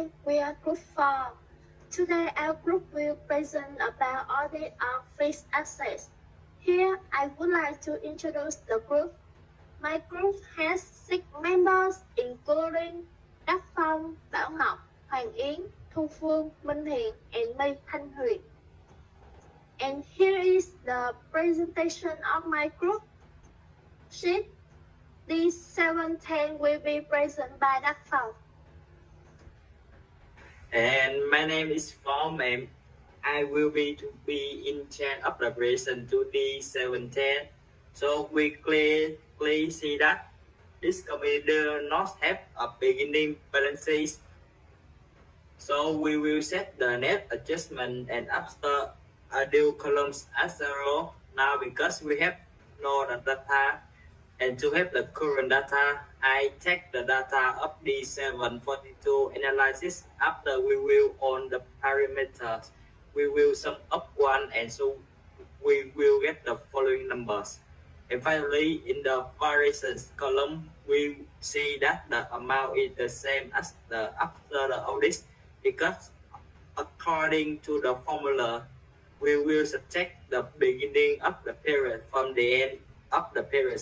Hi, we are Group 4. Today our group will present about audit of fixed assets. Here, I would like to introduce the group. My group has 6 members including Đắc Phong, Bảo Ngọc, Hoàng Yến, Thu Phương, Minh Hiền, and Lê Thanh Huyền. And here is the presentation of my group. Sheet D710 will be presented by Đắc Phong. And my name is Phong and I will be in charge of the preparation to D710. So we clearly see that this committee does not have a beginning balances. So we will set the net adjustment and after due columns as zero now because we have no data. And to have the current data, I take the data of D742 analysis. After we will on the parameters, we will sum up one and so we will get the following numbers. And finally, in the variations column, we see that the amount is the same as the after the audit because according to the formula, we will subtract the beginning of the period from the end of the period.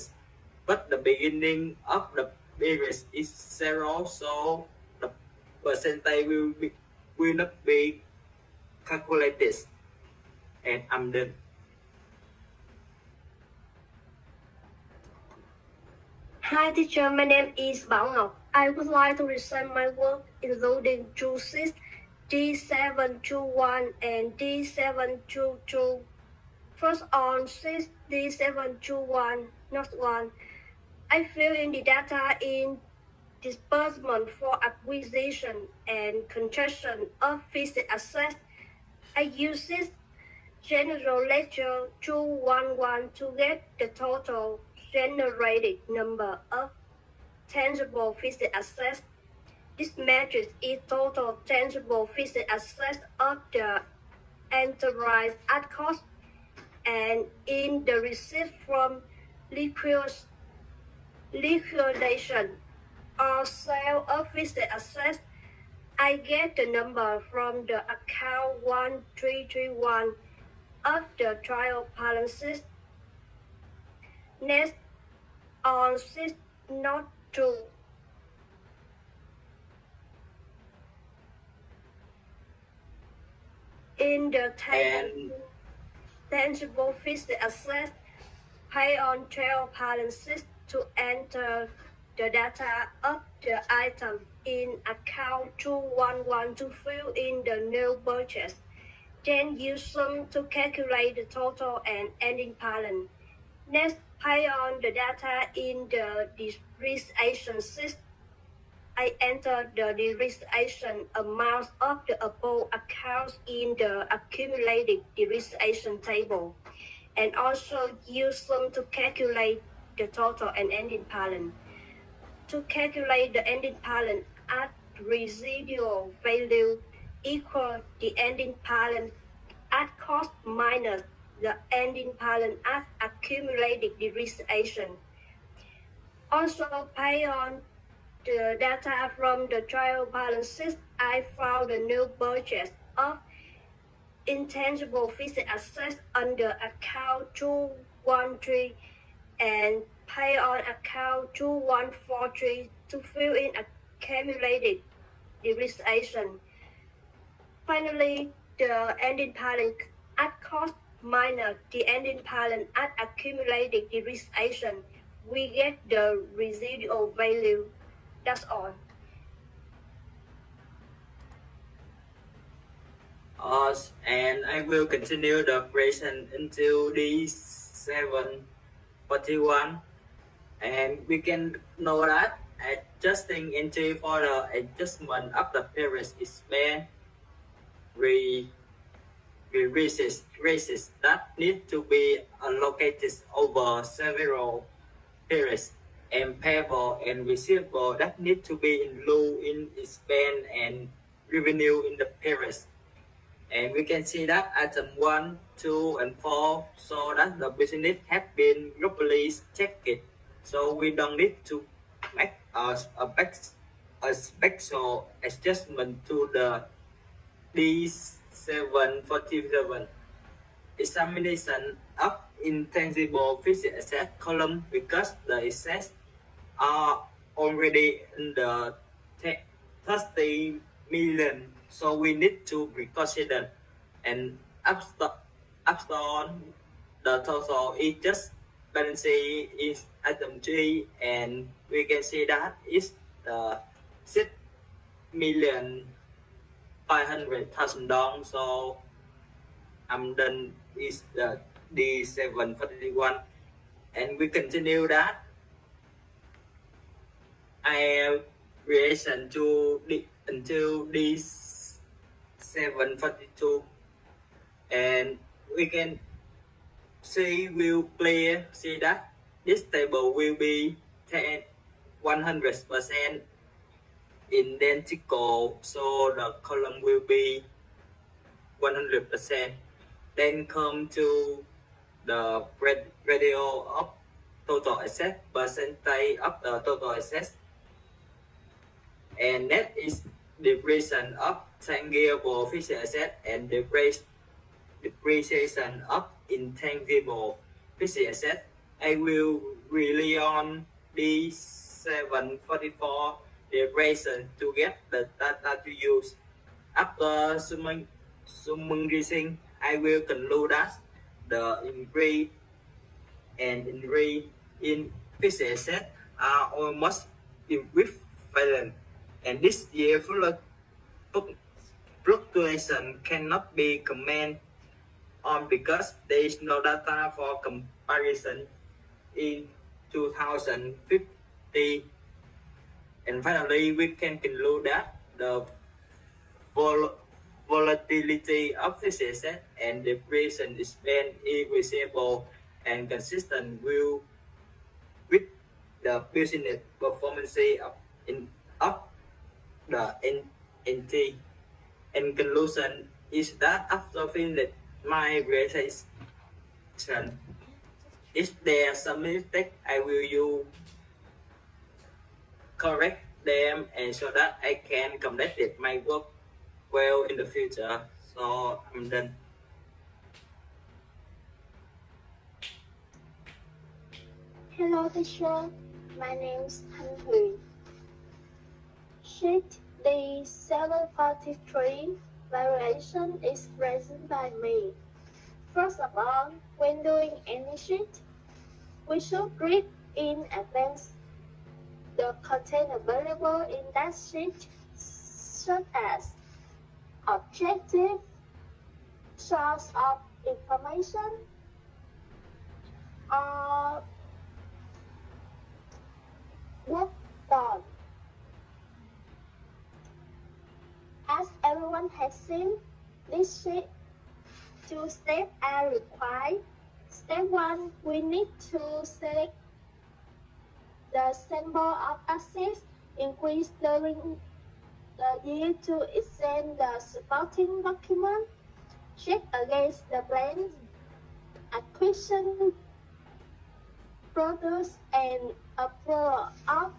But the beginning of the period is zero, so the percentage will not be calculated. And I'm done. Hi teacher, my name is Bảo Ngọc. I would like to present my work including juices D721 and D722. First on sheet D721, not 1. I fill in the data in disbursement for acquisition and contraction of fixed assets. I use this general ledger 211 to get the total generated number of tangible fixed assets. This matrix is total tangible fixed assets of the enterprise at cost, and in the receipt from liquidation or sale of fixed assets, I get the number from the account 1331 of the trial balances. Next, on sheet note 2. In the tangible fixed assets, pay on trial balances to enter the data of the item in account 211 to fill in the new purchase. Then use sum to calculate the total and ending balance. Next, pay on the data in the depreciation sheet. I enter the depreciation amount of the above accounts in the accumulated depreciation table, and also use sum to calculate the total and ending balance. To calculate the ending balance, add residual value equal the ending balance at cost minus the ending balance at accumulated depreciation. Also pay on the data from the trial balances. I found the new purchase of intangible fixed assets under account 213 and pay on account 2143 to fill in accumulated depreciation. Finally, the ending balance at cost minus the ending balance at accumulated depreciation. We get the residual value. That's all. And I will continue the operation until D741. And we can know that adjusting entry for the adjustment of the period is spent races that need to be allocated over several periods, and payable and receivable that need to be in lieu in spend and revenue in the periods. And we can see that item 1, 2, and 4, so that the business have been globally checked. So we don't need to make a back a special adjustment to the D747 examination of intangible fixed asset column because the assets are already in the 30 million, so we need to reconsider and upstart the total is just balance sheet is item 3, and we can see that is the 6,500,000 dong. So I'm done is the D741, and we continue that I have relation to until D742, and we can see that this table will be 100% identical, so the column will be 100%. Then come to the ratio of total assets, percentage of the total assets, and that is depreciation of tangible fixed asset and depreciation of intangible fixed asset. I will rely on D744 depreciation to get the data to use. After summarizing, I will conclude that the increase in fixed asset are almost equivalent, and this year fluctuation cannot be commented on because there is no data for comparison in 2050. And finally, we can conclude that the volatility of this asset and depreciation is then irreversible and consistent with the business performance of the NT. And conclusion is that after finishing my presentation, if there are some mistakes, I will use correct them and so that I can complete my work well in the future. So I'm done. Hello teacher, my name is Han Hui. Sheet D743 variation is present by me. First of all, when doing any sheet, we should read in advance the content available in that sheet, such as objective, source of information, or work done. As everyone has seen, this sheet 2 steps are required. Step 1, we need to select the symbol of assets increased during the year to extend the supporting document. Check against the blank acquisition, products, and approval of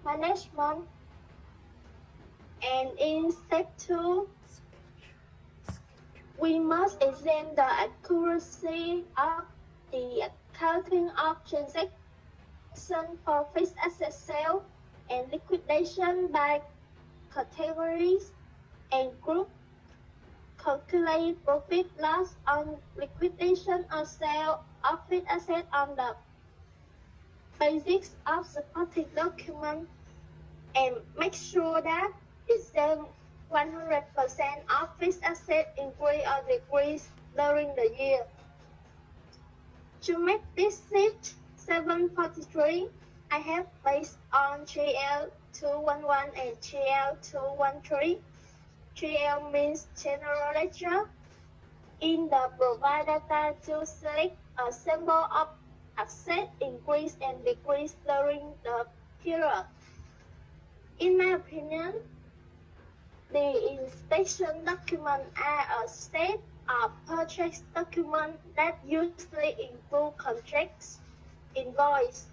management. And in step 2, we must examine the accuracy of the accounting of transaction for fixed asset sale and liquidation by categories and group. Calculate profit loss on liquidation or sale of fixed asset on the basis of supporting document, and make sure that examine 100% of fixed asset increase or decrease during the year. To make this sheet 743, I have based on GL211 and GL213. GL means general ledger. In the provide data to select a symbol of asset increase and decrease during the period. In my opinion, the inspection document are a set of purchase documents that usually include contracts, invoice,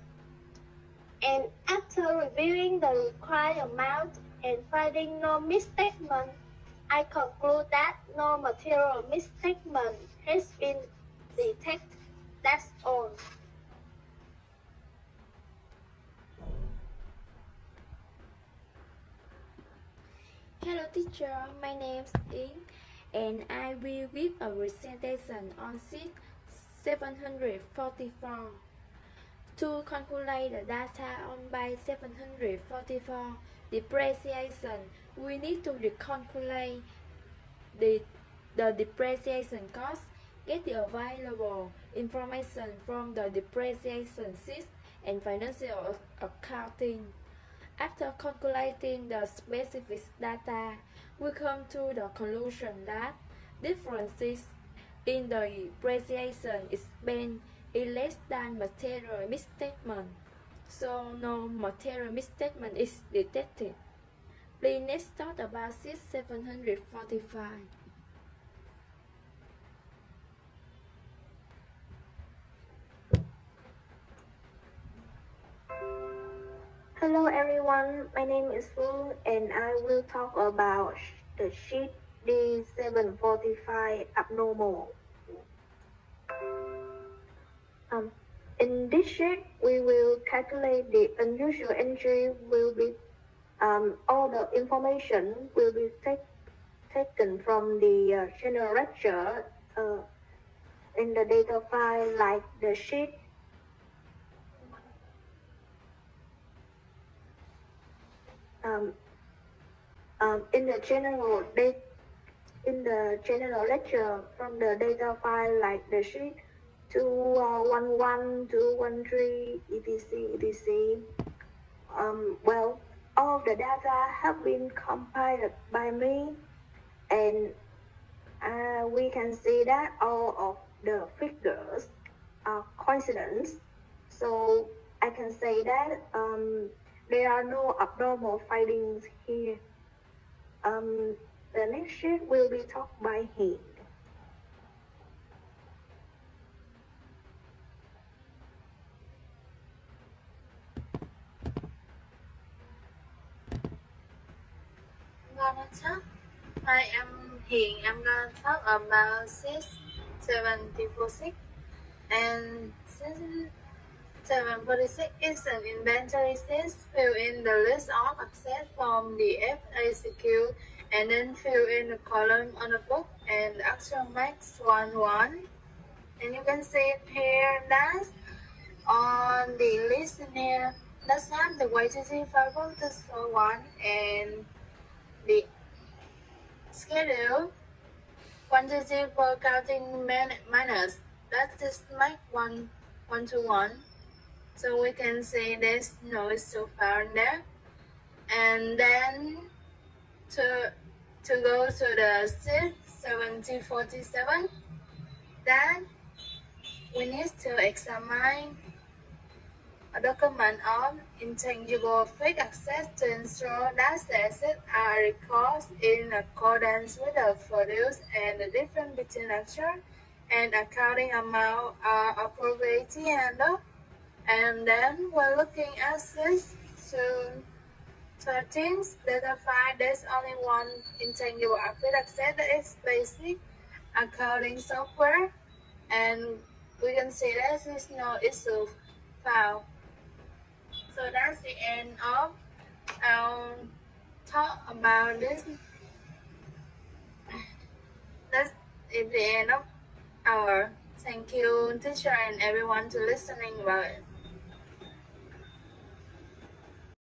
And after reviewing the required amount and finding no misstatement, I conclude that no material misstatement has been detected. That's all. Hello teacher, my name is Ying and I will give a presentation on sheet 744. To calculate the data on by 744 depreciation, we need to recalculate the depreciation cost, get the available information from the depreciation sheet and financial accounting. After calculating the specific data, we come to the conclusion that differences in the depreciation expense is less than material misstatement, so no material misstatement is detected. Please next talk about sheet 745. Hello everyone, my name is Phương and I will talk about the sheet D745 abnormal. In this sheet, we will calculate the unusual entry will be all the information will be taken from the general ledger in the data file like the sheet. In the general lecture from the data file like the sheet 211, 213, etc. Well, all the data have been compiled by me, and we can see that all of the figures are coincidence. So I can say that there are no abnormal findings here. The next sheet will be talked by him. I am Hiền. I'm gonna talk about 6746 and 746 is an inventory sheet. Fill in the list of assets from the FAQ and then fill in the column on the book and the actual max 1. And you can see it here that on the list in here, let's have the YTC 5.1 and the schedule quantity for counting minus. That just make 1 to 1. So we can see there's no issue found there. And then to go to the sheet 7047, then we need to examine a document of intangible fixed assets to ensure that the assets are recorded in accordance with the produced and the difference between actual and accounting amount are appropriately handled. And then we're looking at this to 13 data file. There's only one intangible fixed asset that is basic accounting software, and we can see that there's no issue found. So that's the end of our talk about this. That's the end of our. Thank you, teacher, and everyone to listening about it.